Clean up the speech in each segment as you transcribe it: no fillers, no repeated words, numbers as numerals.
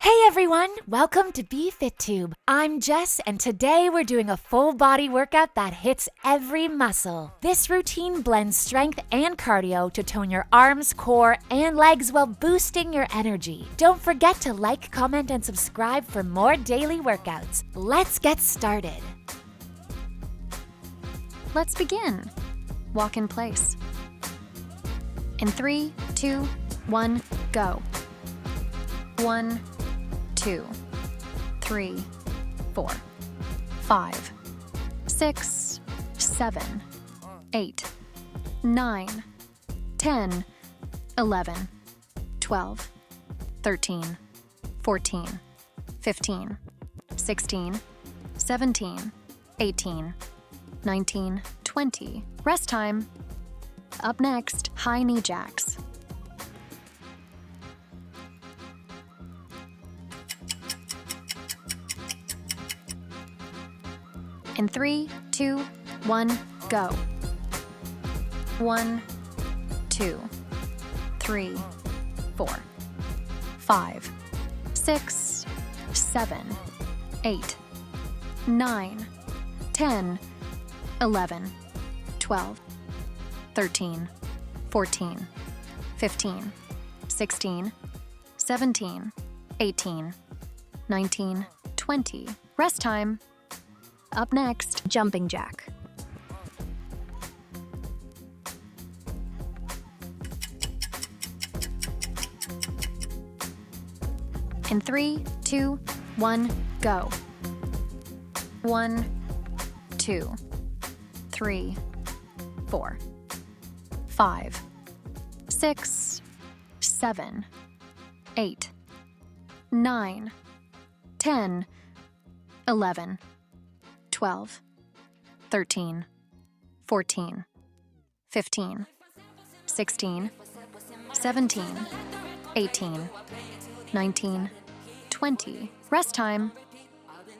Hey everyone, welcome to BFITTUBE. I'm Jess, and today we're doing a full body workout that hits every muscle. This routine blends strength and cardio to tone your arms, core, and legs while boosting your energy. Don't forget to like, comment, and subscribe for more daily workouts. Let's get started. Let's begin. Walk in place. In 3, 2, 1, go. 1, 2, 3, 4, 5, 6, 7, 8, 9, 10, 11, 12, 13, 14, 15, 16, 17, 18, 19, 20. Rest time. Up next, high knee jacks. In 3, 2, 1, go. 1, 2, 3, 4, 5, 6, 7, 8, 9, 10, 11, 12, 13, 14, 15, 16, 17, 18, 19, 20. Rest time. Up next, jumping jack. In 3, 2, 1, go. 1, 2, 3, 4, 5, 6, 7, 8, 9, 10, 11, 12, 13, 14, 15, 16, 17, 18, 19, 20. Rest time.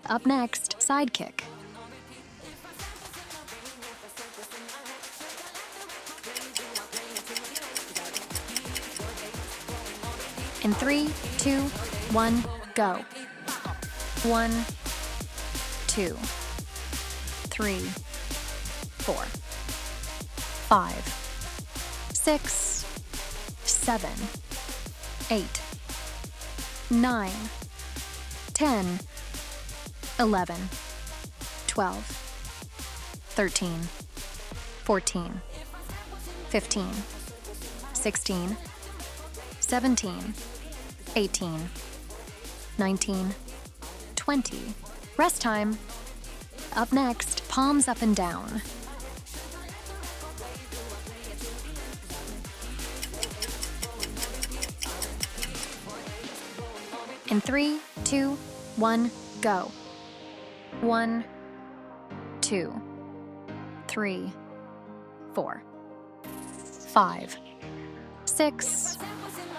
Up next, side kick. In 3, 2, 1, go. 1, 2, 3, 4, 5, 6, 7, 8, 9, 10, 11, 12, 13, 14, 15, 16, 17, 18, 19, 20. Rest time. Up next, palms up and down. In 3, 2, 1, go. 1, 2, 3, 4, 5, 6,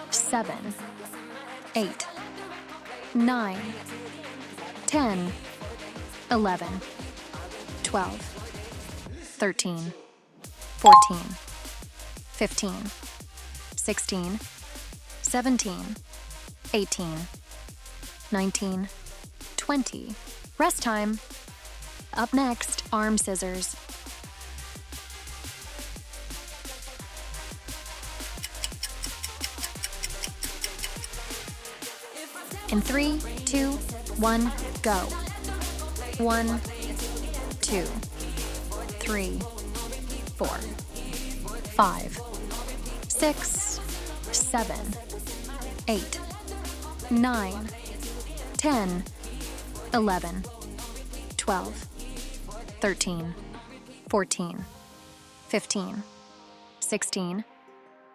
7, 8, 9, 10, 11, 12, 13, 14, 15, 16, 17, 18, 19, 20. Rest time. Up next, arm scissors. In 3, 2, 1, go. 1, 2, 3, 4, 5, 6, 7, 8, 9, 10, 11, 12, 13, 14, 15, 16,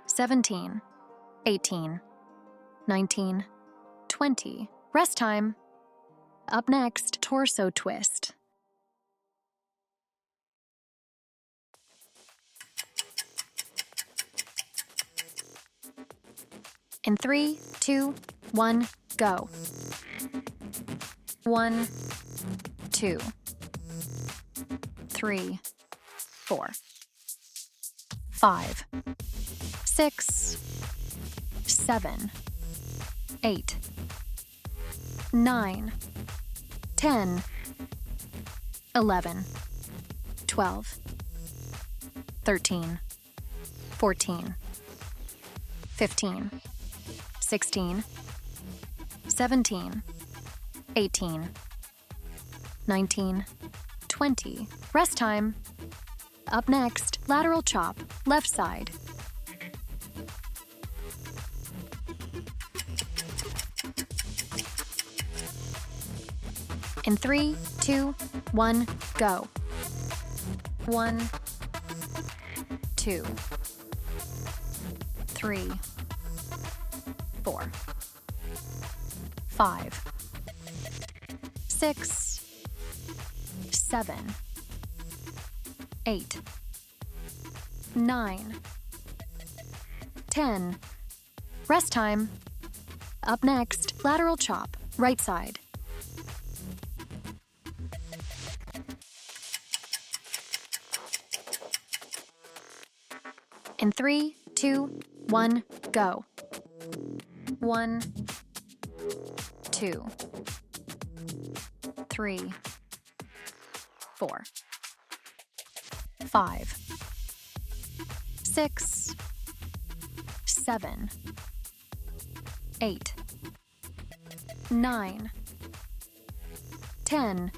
17, 18, 19, 20. Rest time. Up next, torso twist. In 3, 2, 1, go. 1, 2, 3, 4, 5, 6, 7, 8, 9, 10, 11, 12, 13, 14, 15, 16, 17, 18, 19, 20. Rest time. Up next, lateral chop, left side. In 3, 2, 1, go. 1, 2, 3, 4, 5, 6, 7, 8, 9, 10. Rest time. Up next, lateral chop, right side. In 3, 2, 1, go. 1, 2, 3, 4, 5, 6, 7, 8, 9, 10.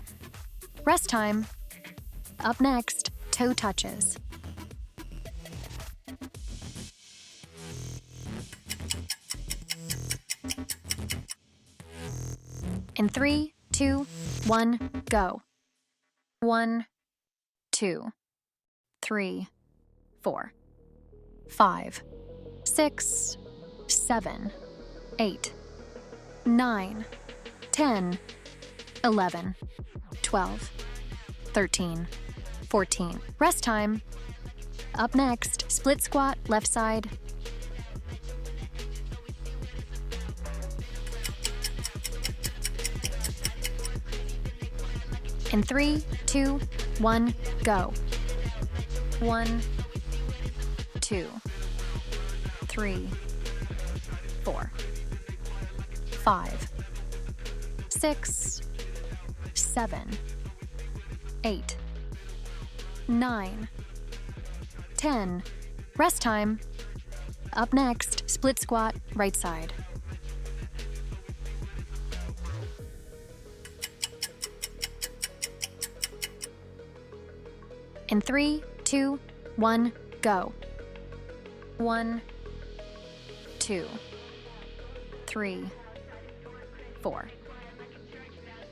Rest time. Up next, toe touches. In 3, 2, 1, go. 1, 2, 3, 4, 5, 6, 7, 8, 9, 10, 11, 12, 13, 14. Rest time. Up next, split squat, left side. In 3, 2, 1, go. 1, 2, 3, 4, 5, 6, 7, 8, 9, 10. Rest time. Up next, split squat, right side. In 3, 2, 1, go. 1, 2, 3, 4,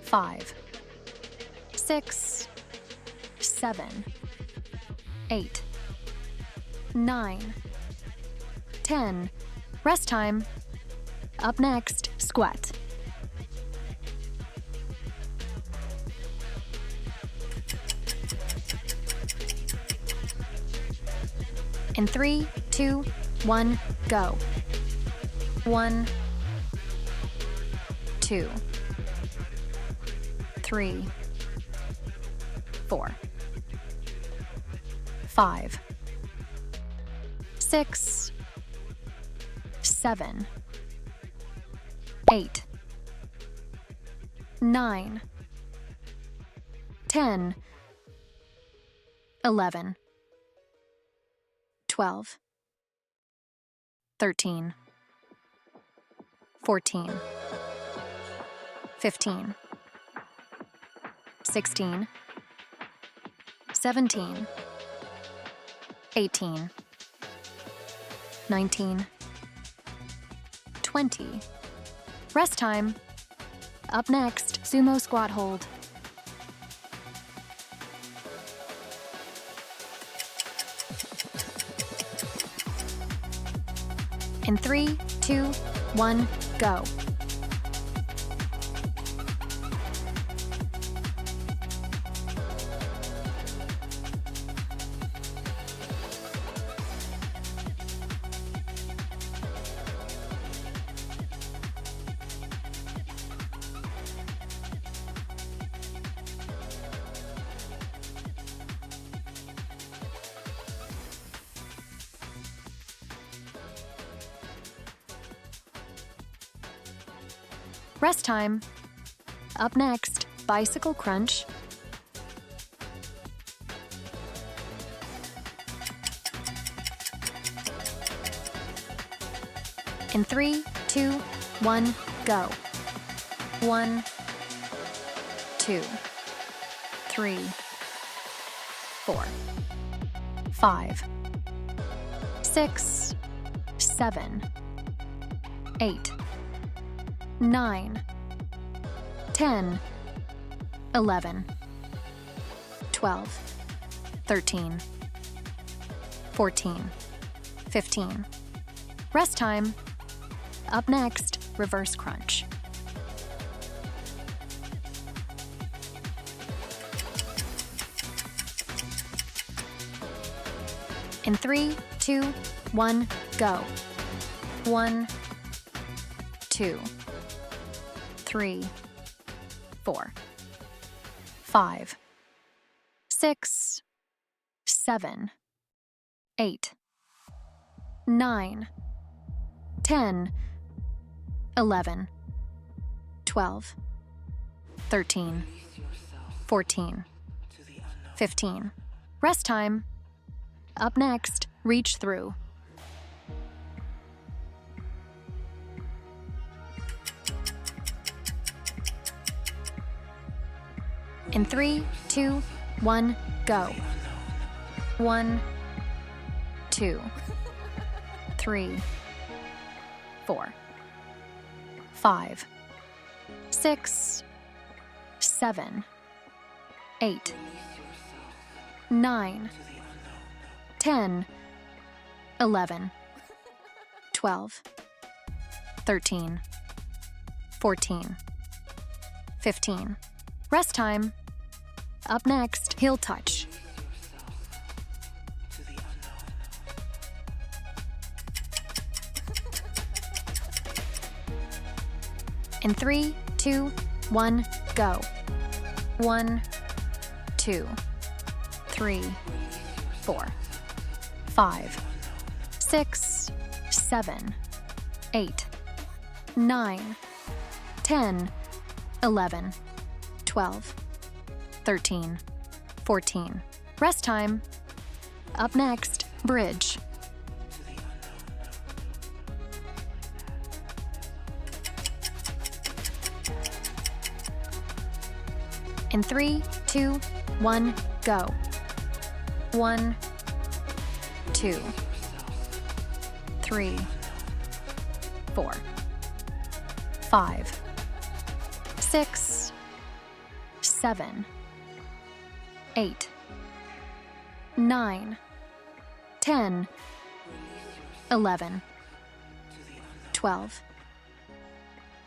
5, 6, 7, 8, 9, 10. Rest time. Up next, squat. In 3, 2, 1, go. 1, 2, 3, 4, 5, 6, 7, 8, 9, 10, 11, 12, 13, 14, 15, 16, 17, 18, 19, 20. Rest time. Up next, sumo squat hold. In 3, 2, 1, go. Rest time. Up next, bicycle crunch. In 3, 2, 1, go. 1, 2, 3, 4, 5, 6, 7, 8, 9, 10, 11, 12, 13, 14, 15. Rest time. Up next, reverse crunch. In 3, 2, 1, go. 1, 2, 3, 4, 5, 6, 7, 8, 9, 10, 11, 12, 13, 14, 15. Rest time. Up next, reach through. In 3, 2, 1, go. 1, 2, 3, 4, 5, 6, 7, 8, 9, 10, 11, 12, 13, 14, 15. Rest time. Up next, heel touch. In 3, 2, 1, go. 1, 2, 3, 4, 5, 6, 7, 8, 9, 10, 11, 12, 13, 14. Rest time. Up next, bridge. In 3, 2, 1, go. 1, 2, 3, 4, 5, 6, 7, 8, 9, 10, 11, 12,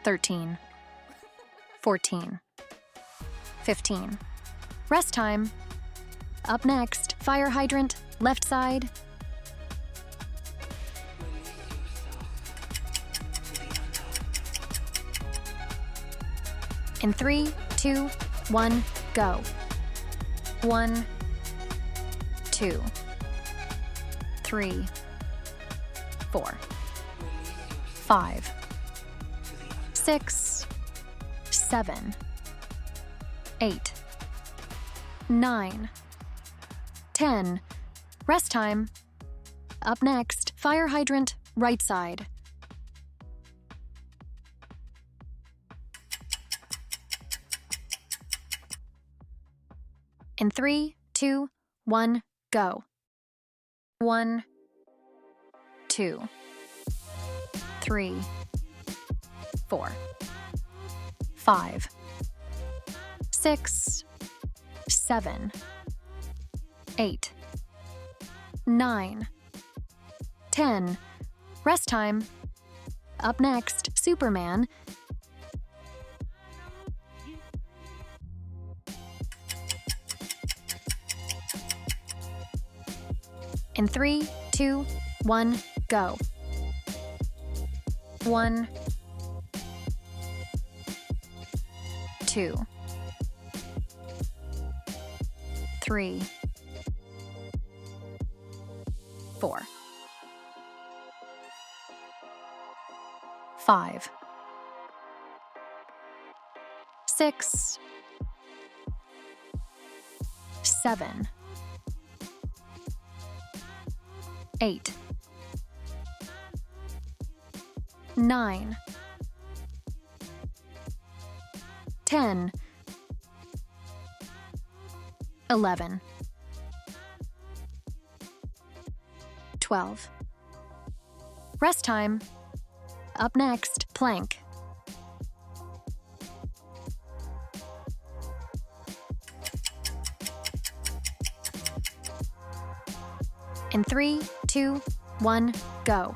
13, 14, 15. Rest time. Up next, fire hydrant, left side. In 3, 2, 1, go. 1, 2, 3, 4, 5, 6, 7, 8, 9, 10. Rest time. Up next, fire hydrant, right side. In 3, 2, 1, go. 1, 2, 3, 4, 5, 6, 7, 8, 9, 10. Rest time. Up next, Superman. In 3, 2, 1, go. 1, 2, 3, 4, 5, 6, 7, 8, 9, 10, 11, 12. Rest time. Up next, plank. In 3, 2, 1, go.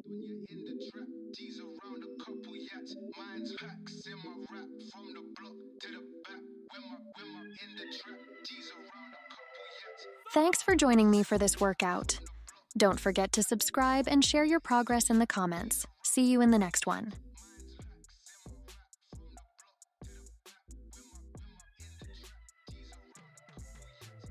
When you're in the trap, G's around a couple yachts. Mine's hacks in my rap from the block to the back. When my in the trap, G's around a couple yachts. Thanks for joining me for this workout. Don't forget to subscribe and share your progress in the comments. See you in the next one.